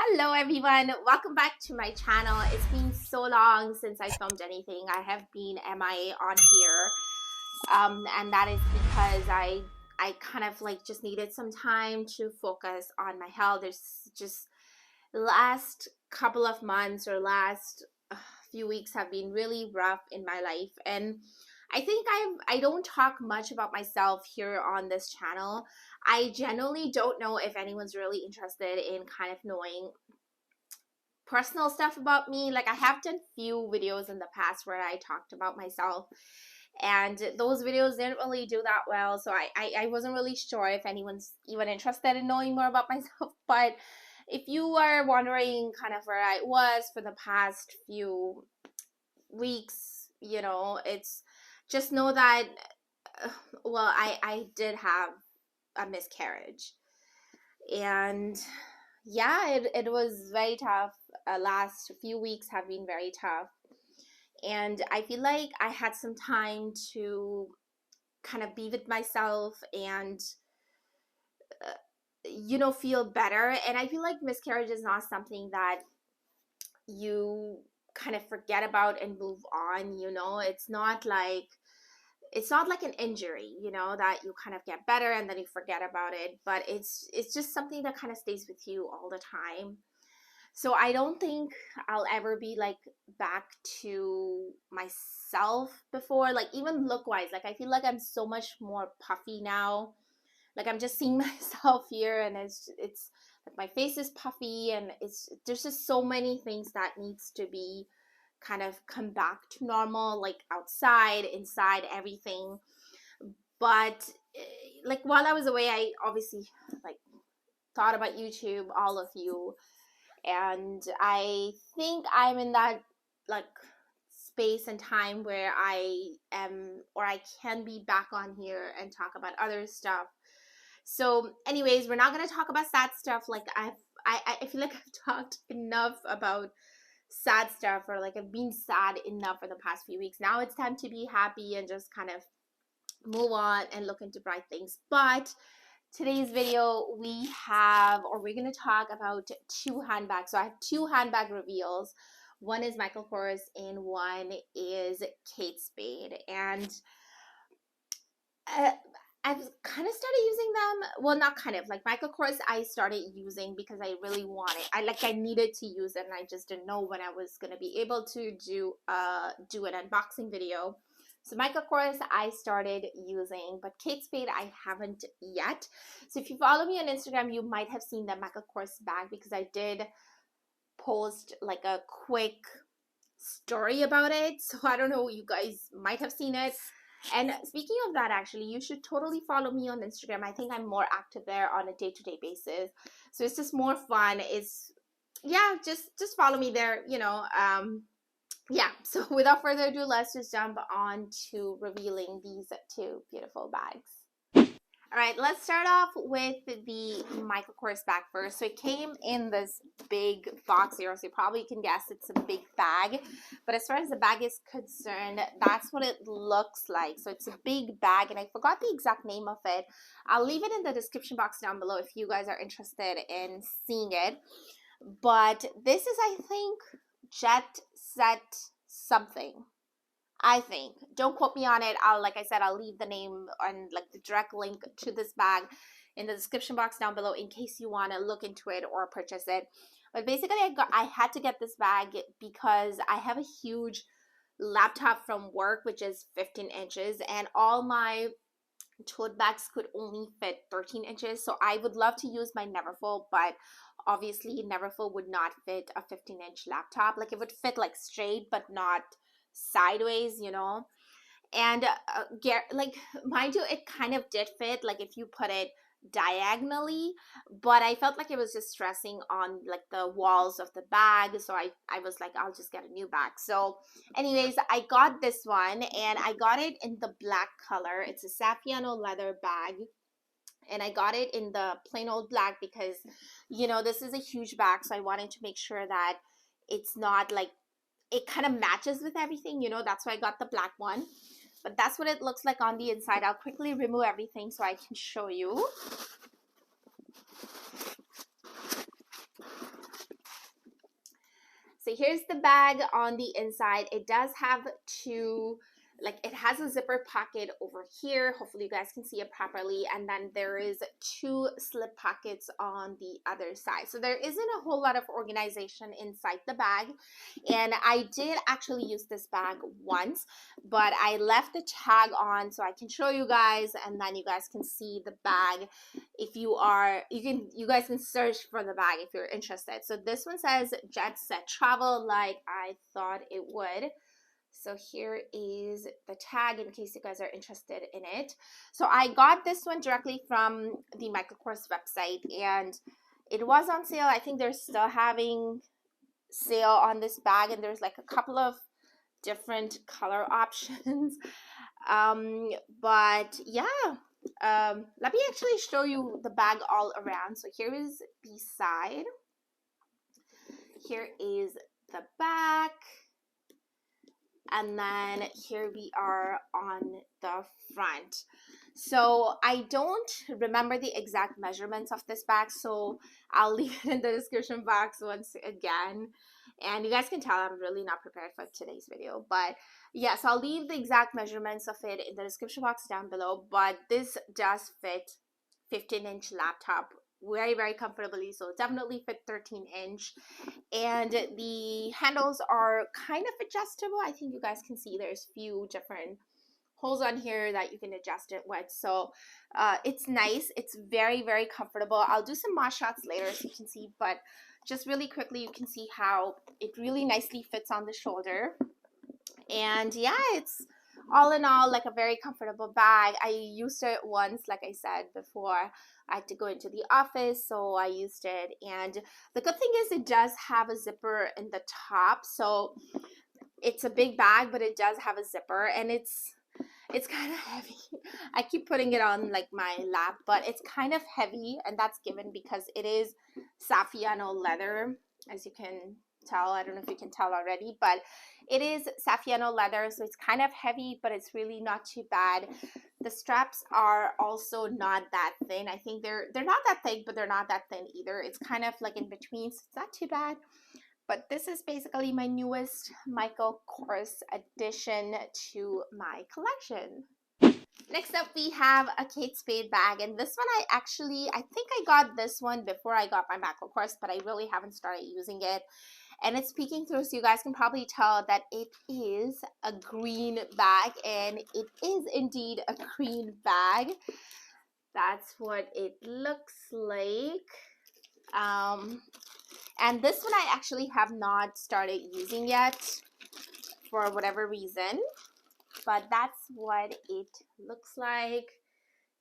Hello everyone, welcome back to my channel. It's been so long since I filmed anything. I have been MIA on here, and that is because I kind of like just needed some time to focus on my health. There's just last couple of months or last few weeks have been really rough in my life, and I think I don't talk much about myself here on this channel. I generally don't know if anyone's really interested in kind of knowing personal stuff about me. Like, I have done few videos in the past where I talked about myself, and those videos didn't really do that well, so I wasn't really sure if anyone's even interested in knowing more about myself. But if you are wondering kind of where I was for the past few weeks, you know, it's just know that well, I did have a miscarriage, and yeah, it was very tough. Last few weeks have been very tough, and I feel like I had some time to kind of be with myself and you know, feel better. And I feel like miscarriage is not something that you kind of forget about and move on, you know. It's not like an injury, you know, that you kind of get better and then you forget about it, but it's just something that kind of stays with you all the time. So I don't think I'll ever be like back to myself before, like even look wise. Like, I feel like I'm so much more puffy now. Like, I'm just seeing myself here, and it's like my face is puffy, and there's just so many things that needs to be kind of come back to normal, like outside, inside, everything. But like, while I was away, I obviously like thought about YouTube, all of you, and I think I'm in that like space and time where I am, or I can be back on here and talk about other stuff. So anyways, we're not going to talk about sad stuff. Like, I feel like I've talked enough about sad stuff, or like I've been sad enough for the past few weeks. Now it's time to be happy and just kind of move on and look into bright things. But today's video, we're going to talk about two handbags. So I have two handbag reveals. One is Michael Kors and one is Kate Spade. And I've kind of started using them. Well, not kind of, like Michael Kors I started using because I really wanted, I needed to use it, and I just didn't know when I was going to be able to do an unboxing video. So Michael Kors I started using, but Kate Spade I haven't yet. So if you follow me on Instagram, you might have seen the Michael Kors bag, because I did post like a quick story about it. So I don't know, you guys might have seen it. And speaking of that, actually, you should totally follow me on Instagram. I think I'm more active there on a day-to-day basis. So it's just more fun. It's, yeah, just follow me there, you know. Yeah, so without further ado, let's just jump on to revealing these two beautiful bags. All right, let's start off with the Michael Kors bag first. So it came in this big box here, so you probably can guess it's a big bag. But as far as the bag is concerned, that's what it looks like. So it's a big bag, and I forgot the exact name of it. I'll leave it in the description box down below if you guys are interested in seeing it. But this is, I think, Jet Set something. I think. Don't quote me on it. Like I said, I'll leave the name and like the direct link to this bag in the description box down below in case you want to look into it or purchase it. But basically, I had to get this bag because I have a huge laptop from work, which is 15 inches, and all my tote bags could only fit 13 inches. So I would love to use my Neverfull, but obviously Neverfull would not fit a 15-inch laptop. Like, it would fit like straight, but not sideways, you know. And like, mind you, it kind of did fit, like if you put it diagonally, but I felt like it was just stressing on like the walls of the bag. So I was like, I'll just get a new bag. So anyways, I got this one, and I got it in the black color. It's a Sapphire leather bag, and I got it in the plain old black because, you know, this is a huge bag, so I wanted to make sure that it's not like, it kind of matches with everything, you know. That's why I got the black one. But that's what it looks like on the inside. I'll quickly remove everything so I can show you. So here's the bag on the inside. It does have two, like it has a zipper pocket over here. Hopefully you guys can see it properly. And then there is two slip pockets on the other side. So there isn't a whole lot of organization inside the bag. And I did actually use this bag once, but I left the tag on so I can show you guys, and then you guys can see the bag. If you are, you guys can search for the bag if you're interested. So this one says Jet Set Travel, like I thought it would. So here is the tag in case you guys are interested in it. So I got this one directly from the Michael Kors website, and it was on sale. I think they're still having sale on this bag, and there's like a couple of different color options. But yeah, let me actually show you the bag all around. So here is the side. Here is the back. And then here we are on the front. So I don't remember the exact measurements of this bag, so I'll leave it in the description box once again. And you guys can tell I'm really not prepared for today's video. But yes, I'll leave the exact measurements of it in the description box down below. But this does fit 15-inch laptop very, very comfortably. So definitely fit 13-inch. And the handles are kind of adjustable. I think you guys can see there's few different holes on here that you can adjust it with. So it's nice. It's very, very comfortable. I'll do some more shots later so you can see, but just really quickly, you can see how it really nicely fits on the shoulder. And yeah, it's all in all like a very comfortable bag. I used it once, like I said before. I had to go into the office, so I used it. And the good thing is it does have a zipper in the top. So it's a big bag, but it does have a zipper, and it's kind of heavy. I keep putting it on like my lap, but it's kind of heavy, and that's given because it is Sapphire leather, as you can tell. I don't know if you can tell already, but it is Sapphire leather, so it's kind of heavy, but it's really not too bad. The straps are also not that thin. I think they're not that thick, but they're not that thin either. It's kind of like in between, so it's not too bad. But this is basically my newest Michael Kors addition to my collection. Next up, we have a Kate Spade bag, and this one I think I got this one before I got my Michael Kors, but I really haven't started using it. And it's peeking through, so you guys can probably tell that it is a green bag, and it is indeed a green bag. That's what it looks like. And this one I actually have not started using yet for whatever reason, but that's what it looks like.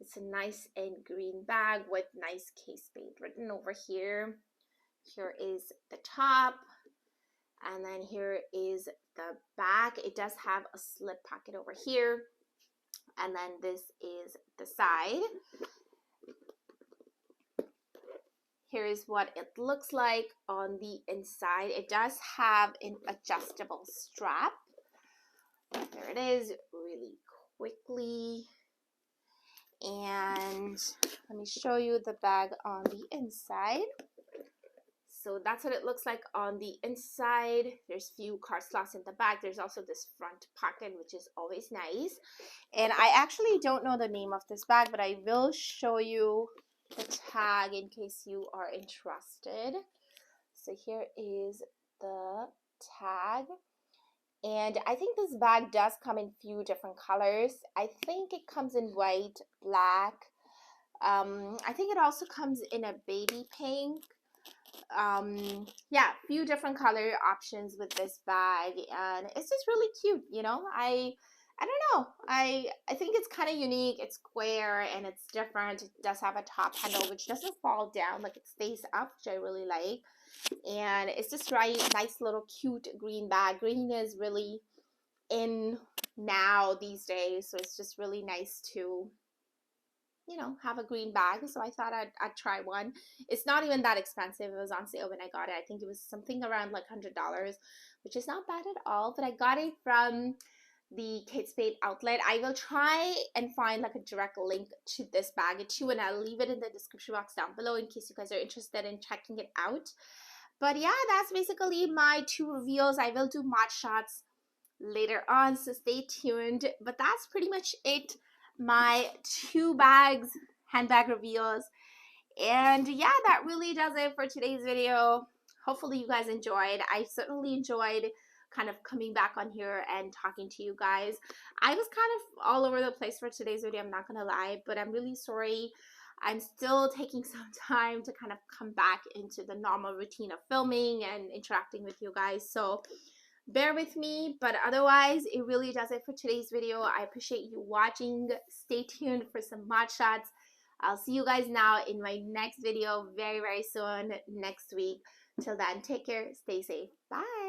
It's a nice and green bag with nice Kate Spade written over here. Here is the top, and then here is the back. It does have a slip pocket over here, and then this is the side. Here is what it looks like on the inside. It does have an adjustable strap. There it is, really quickly. And let me show you the bag on the inside. So that's what it looks like on the inside. There's few card slots in the back. There's also this front pocket, which is always nice. And I actually don't know the name of this bag, but I will show you the tag in case you are interested. So here is the tag, and I think this bag does come in few different colors. I think it comes in white, black. I think it also comes in a baby pink. Yeah, few different color options with this bag, and it's just really cute, you know. I don't know. I think it's kind of unique. It's square and it's different. It does have a top handle which doesn't fall down, like it stays up, which I really like. And it's just right, nice little cute green bag. Green is really in now these days, so it's just really nice to, you know, have a green bag. So I thought I'd try one. It's not even that expensive. It was on sale when I got it. I think it was something around like $100, which is not bad at all. But I got it from the Kate Spade outlet. I will try and find like a direct link to this bag too, and I'll leave it in the description box down below in case you guys are interested in checking it out. But yeah, that's basically my 2 reveals. I will do mod shots later on, so stay tuned. But that's pretty much it. My 2 bags, handbag reveals. And yeah, that really does it for today's video. Hopefully you guys enjoyed. I certainly enjoyed kind of coming back on here and talking to you guys. I was kind of all over the place for today's video, I'm not gonna lie, but I'm really sorry. I'm still taking some time to kind of come back into the normal routine of filming and interacting with you guys, so bear with me. But otherwise, it really does it for today's video. I appreciate you watching. Stay tuned for some mod shots. I'll see you guys now in my next video very, very soon next week. Till then, take care, stay safe, bye.